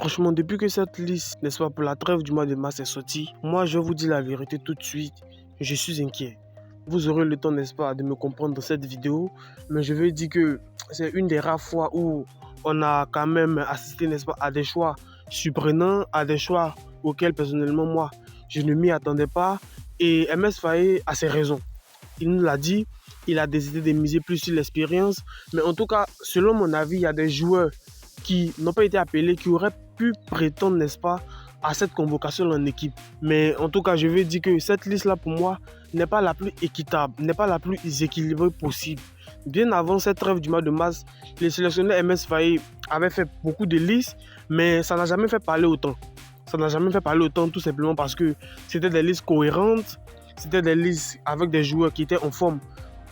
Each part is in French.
Franchement, depuis que cette liste, n'est-ce pas, pour la trêve du mois de mars est sortie, moi je vous dis la vérité tout de suite, je suis inquiet. Vous aurez le temps, n'est-ce pas, de me comprendre dans cette vidéo, mais je veux dire que c'est une des rares fois où on a quand même assisté, n'est-ce pas, à des choix surprenants, à des choix auxquels personnellement moi, je ne m'y attendais pas. Et MS Faye a ses raisons. Il nous l'a dit, il a décidé de miser plus sur l'expérience, mais en tout cas, selon mon avis, il y a des joueurs qui n'ont pas été appelés, qui auraient pu prétendre, n'est-ce pas, à cette convocation en équipe. Mais en tout cas, je veux dire que cette liste-là, pour moi, n'est pas la plus équitable, n'est pas la plus équilibrée possible. Bien avant cette trêve du mois de mars, les sélectionneurs MS Faye avaient fait beaucoup de listes, mais ça n'a jamais fait parler autant. Ça n'a jamais fait parler autant tout simplement parce que c'était des listes cohérentes, c'était des listes avec des joueurs qui étaient en forme.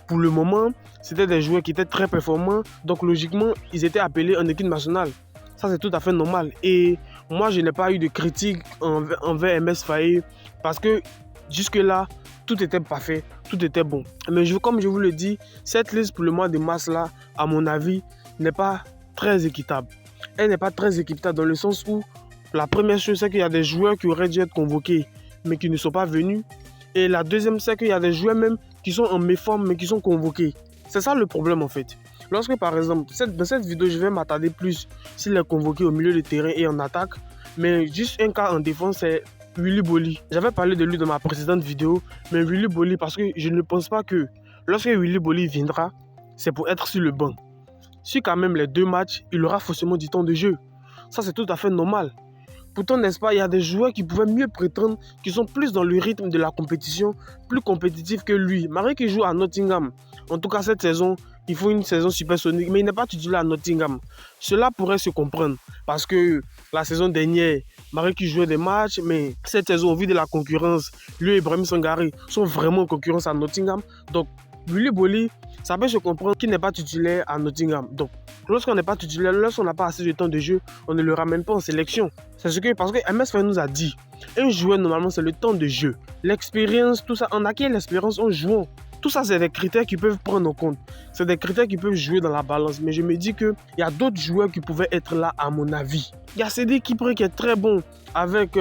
Pour le moment, c'était des joueurs qui étaient très performants, donc logiquement, ils étaient appelés en équipe nationale. Ça, c'est tout à fait normal. Et moi, je n'ai pas eu de critique envers MS Faye parce que jusque-là, tout était parfait, tout était bon. Mais comme je vous le dis, cette liste pour le mois de mars, là, à mon avis, n'est pas très équitable. Elle n'est pas très équitable dans le sens où la première chose, c'est qu'il y a des joueurs qui auraient dû être convoqués, mais qui ne sont pas venus. Et la deuxième, c'est qu'il y a des joueurs même qui sont en méforme, mais qui sont convoqués. C'est ça le problème en fait. Lorsque par exemple, dans cette vidéo, je vais m'attarder plus s'il est convoqué au milieu de terrain et en attaque. Mais juste un cas en défense, c'est Willy Boli. J'avais parlé de lui dans ma précédente vidéo, mais Willy Boli, parce que je ne pense pas que lorsque Willy Boli viendra, c'est pour être sur le banc. Si quand même les 2 matchs, il aura forcément du temps de jeu. Ça, c'est tout à fait normal. Pourtant, n'est-ce pas, il y a des joueurs qui pouvaient mieux prétendre, qui sont plus dans le rythme de la compétition, plus compétitifs que lui. Marie qui joue à Nottingham. En tout cas, cette saison, il faut une saison supersonique, mais il n'est pas titulaire à Nottingham. Cela pourrait se comprendre, parce que la saison dernière, Marie qui jouait des matchs, mais cette saison, au vu de la concurrence, lui et Ibrahim Sangare sont vraiment en concurrence à Nottingham. Donc, Willy Boli, ça peut se comprendre qu'il n'est pas titulaire à Nottingham. Donc, lorsqu'on n'est pas titulaire, lorsqu'on n'a pas assez de temps de jeu, on ne le ramène pas en sélection. C'est ce que, parce que MS Faye nous a dit, un joueur, normalement, c'est le temps de jeu. L'expérience, tout ça, on acquiert l'expérience en jouant. Tout ça, c'est des critères qui peuvent prendre en compte. C'est des critères qui peuvent jouer dans la balance. Mais je me dis qu'il y a d'autres joueurs qui pouvaient être là, à mon avis. Il y a Cédric Kipré qui est très bon avec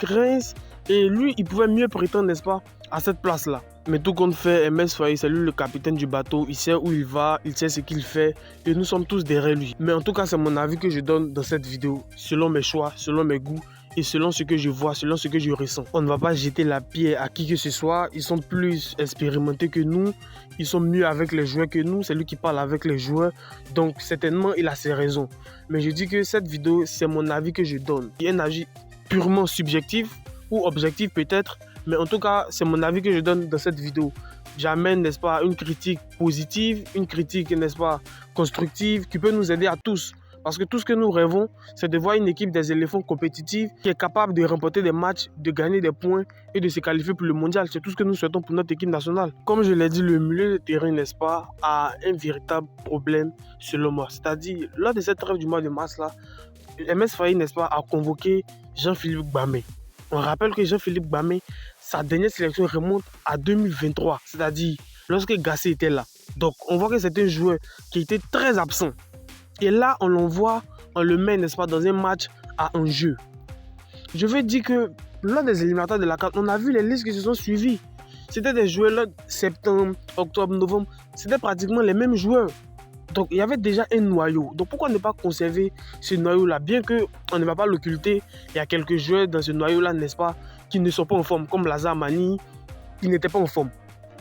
Reims. Et lui, il pouvait mieux prétendre, n'est-ce pas, à cette place-là. Mais tout compte fait, MS Faye, c'est lui le capitaine du bateau. Il sait où il va, il sait ce qu'il fait. Et nous sommes tous derrière lui. Mais en tout cas, c'est mon avis que je donne dans cette vidéo. Selon mes choix, selon mes goûts. Et selon ce que je vois, selon ce que je ressens. On ne va pas jeter la pierre à qui que ce soit. Ils sont plus expérimentés que nous. Ils sont mieux avec les joueurs que nous. C'est lui qui parle avec les joueurs. Donc, certainement, il a ses raisons. Mais je dis que cette vidéo, c'est mon avis que je donne. Il y a un avis purement subjectif ou objectif peut-être. Mais en tout cas, c'est mon avis que je donne dans cette vidéo. J'amène, n'est-ce pas, une critique positive, une critique, n'est-ce pas, constructive, qui peut nous aider à tous. Parce que tout ce que nous rêvons, c'est de voir une équipe des éléphants compétitive qui est capable de remporter des matchs, de gagner des points et de se qualifier pour le mondial. C'est tout ce que nous souhaitons pour notre équipe nationale. Comme je l'ai dit, le milieu de terrain, n'est-ce pas, a un véritable problème selon moi. C'est-à-dire, lors de cette trêve du mois de mars, là, MS Faye, n'est-ce pas, a convoqué Jean-Philippe Gbamé. On rappelle que Jean-Philippe Gbamé, sa dernière sélection remonte à 2023, c'est-à-dire lorsque Gassé était là. Donc, on voit que c'est un joueur qui était très absent. Et là, on l'envoie, on le met, n'est-ce pas, dans un match à un jeu. Je veux dire que lors des éliminatoires de la CAN, on a vu les listes qui se sont suivies. C'était des joueurs là, septembre, octobre, novembre. C'était pratiquement les mêmes joueurs. Donc, il y avait déjà un noyau. Donc, pourquoi ne pas conserver ce noyau-là? Bien qu'on ne va pas l'occulter, il y a quelques joueurs dans ce noyau-là, n'est-ce pas, qui ne sont pas en forme, comme Lazare Mani, qui n'était pas en forme.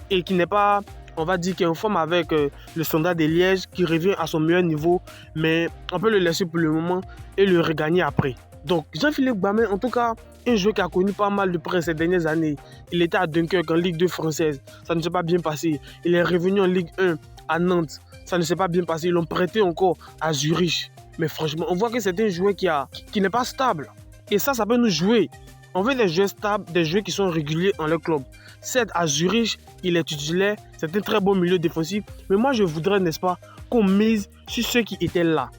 Et qui n'est pas, on va dire, qui est en forme avec le Standard de Liège, qui revient à son meilleur niveau. Mais on peut le laisser pour le moment et le regagner après. Donc, Jean-Philippe Gbamé, en tout cas, un joueur qui a connu pas mal de près ces dernières années. Il était à Dunkerque en Ligue 2 française. Ça ne s'est pas bien passé. Il est revenu en Ligue 1 à Nantes. Ça ne s'est pas bien passé. Ils l'ont prêté encore à Zurich. Mais franchement, on voit que c'est un joueur qui n'est pas stable. Et ça peut nous jouer. On veut des joueurs stables, des joueurs qui sont réguliers en leur club. Certes, à Zurich, il est titulaire. C'est un très bon milieu défensif. Mais moi, je voudrais, n'est-ce pas, qu'on mise sur ceux qui étaient là.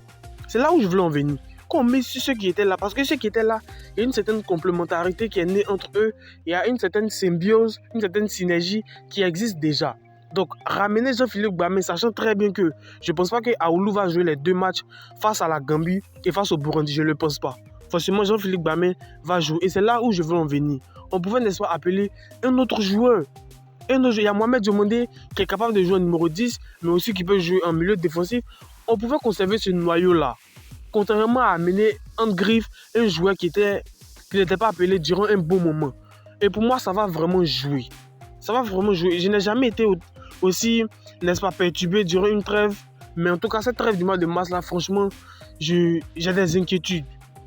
C'est là où je voulais en venir. Qu'on mise sur ceux qui étaient là. Parce que ceux qui étaient là, il y a une certaine complémentarité qui est née entre eux. Il y a une certaine symbiose, une certaine synergie qui existe déjà. Donc, ramener Jean-Philippe Gbamé, sachant très bien que je ne pense pas que Aoulou va jouer les 2 matchs face à la Gambie et face au Burundi. Je ne le pense pas. forcément Jean-Philippe Gbamin va jouer. Et c'est là où je veux en venir. On pouvait, n'est-ce pas, appeler un autre joueur. Il y a Mohamed Diomandé qui est capable de jouer en numéro 10, mais aussi qui peut jouer en milieu défensif. On pouvait conserver ce noyau-là. Contrairement à amener en griffe un joueur qui n'était pas appelé durant un bon moment. Et pour moi, ça va vraiment jouer. Ça va vraiment jouer. Je n'ai jamais été aussi, n'est-ce pas, perturbé durant une trêve. Mais en tout cas, cette trêve du mois de mars, là, franchement, j'ai des inquiétudes.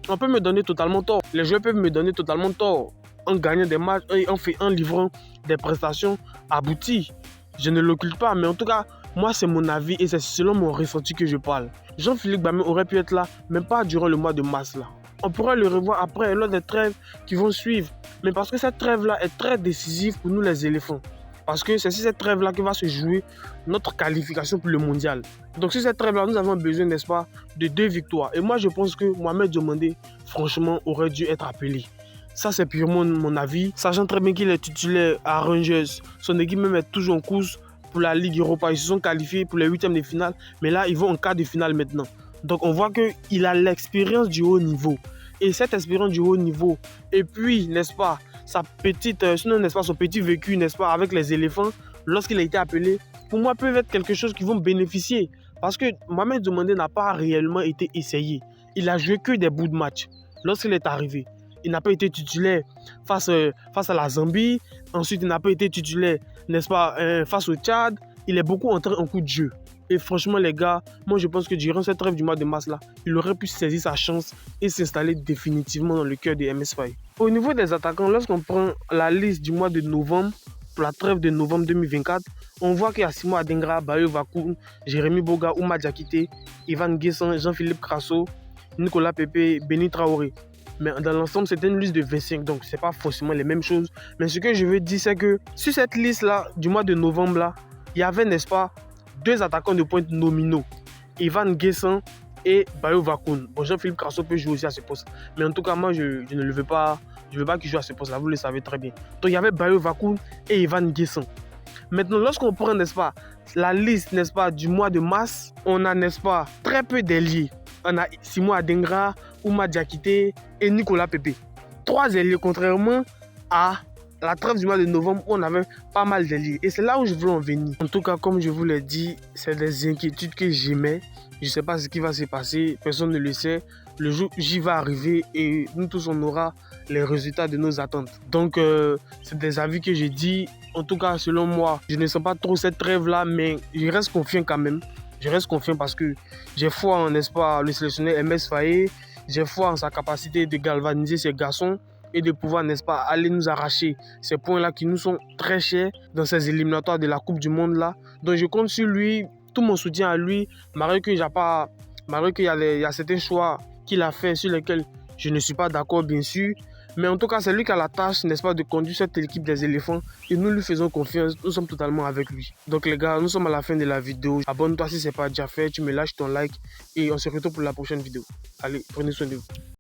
On peut me donner totalement tort. Les joueurs peuvent me donner totalement tort en gagnant des matchs et en livrant des prestations abouties. Je ne l'occulte pas, mais en tout cas, moi, c'est mon avis et c'est selon mon ressenti que je parle. Jean-Philippe Gbamin aurait pu être là, mais pas durant le mois de mars là. On pourrait le revoir après, lors des trêves qui vont suivre. Mais parce que cette trêve-là est très décisive pour nous les éléphants. Parce que c'est sur cette trêve-là que va se jouer notre qualification pour le mondial. Donc sur cette trêve-là, nous avons besoin, n'est-ce pas, de 2 victoires. Et moi, je pense que Mohamed Diomandé, franchement, aurait dû être appelé. Ça, c'est purement mon avis. Sachant très bien qu'il est titulaire à Rangers. Son équipe même est toujours en course pour la Ligue Europa. Ils se sont qualifiés pour les 8e de finale. Mais là, ils vont en quart de finale maintenant. Donc, on voit qu'il a l'expérience du haut niveau. Et cette expérience du haut niveau, et puis, n'est-ce pas, son petit vécu, n'est-ce pas, avec les éléphants, lorsqu'il a été appelé, pour moi, peuvent être quelque chose qui vont bénéficier. Parce que Mohamed Diomandé n'a pas réellement été essayé. Il a joué que des bouts de match lorsqu'il est arrivé. Il n'a pas été titulaire face à la Zambie. Ensuite, il n'a pas été titulaire, n'est-ce pas, face au Tchad. Il est beaucoup entré en coup de jeu. Et franchement, les gars, moi, je pense que durant cette trêve du mois de mars, là, il aurait pu saisir sa chance et s'installer définitivement dans le cœur des MS Faye. Au niveau des attaquants, lorsqu'on prend la liste du mois de novembre, pour la trêve de novembre 2024, on voit qu'il y a Simon Adingra, Bayo Vakoun, Jérémy Boga, Ouma Diakité, Ivan Guessan, Jean-Philippe Crasso, Nicolas Pepe, Béni Traoré. Mais dans l'ensemble, c'était une liste de 25, donc ce n'est pas forcément les mêmes choses. Mais ce que je veux dire, c'est que sur cette liste-là, du mois de novembre-là, il y avait, n'est-ce pas, 2 attaquants de pointe nominaux, Ivan Guessan et Bayo Vakoun. Bon, Jean-Philippe Crasso peut jouer aussi à ce poste. Mais en tout cas, moi, je ne le veux pas. Je ne veux pas qu'il joue à ce poste-là, vous le savez très bien. Donc, il y avait Bayo Vakoun et Ivan Guessan. Maintenant, lorsqu'on prend, n'est-ce pas, la liste, n'est-ce pas, du mois de mars, on a, n'est-ce pas, très peu d'ailiers. On a Simon Adingra, Ouma Diakité et Nicolas Pepe. 3 ailiers, contrairement à la trêve du mois de novembre où on avait pas mal d'ailiers. Et c'est là où je veux en venir. En tout cas, comme je vous l'ai dit, c'est des inquiétudes que j'aimais. Je ne sais pas ce qui va se passer, personne ne le sait. Le jour J va arriver et nous tous on aura les résultats de nos attentes. Donc c'est des avis que j'ai dit. En tout cas, selon moi, je ne sens pas trop cette trêve-là, mais je reste confiant quand même. Je reste confiant parce que j'ai foi en, n'est-ce pas, le sélectionneur MS Faye. J'ai foi en sa capacité de galvaniser ces garçons et de pouvoir, n'est-ce pas, aller nous arracher ces points-là qui nous sont très chers dans ces éliminatoires de la Coupe du Monde là. Donc je compte sur lui, tout mon soutien à lui, malgré qu'il y a certains choix qu'il a fait sur lesquels je ne suis pas d'accord bien sûr. Mais en tout cas, c'est lui qui a la tâche, n'est-ce pas, de conduire cette équipe des éléphants. Et nous lui faisons confiance, nous sommes totalement avec lui. Donc les gars, nous sommes à la fin de la vidéo. Abonne-toi si ce n'est pas déjà fait, tu me lâches ton like. Et on se retrouve pour la prochaine vidéo. Allez, prenez soin de vous.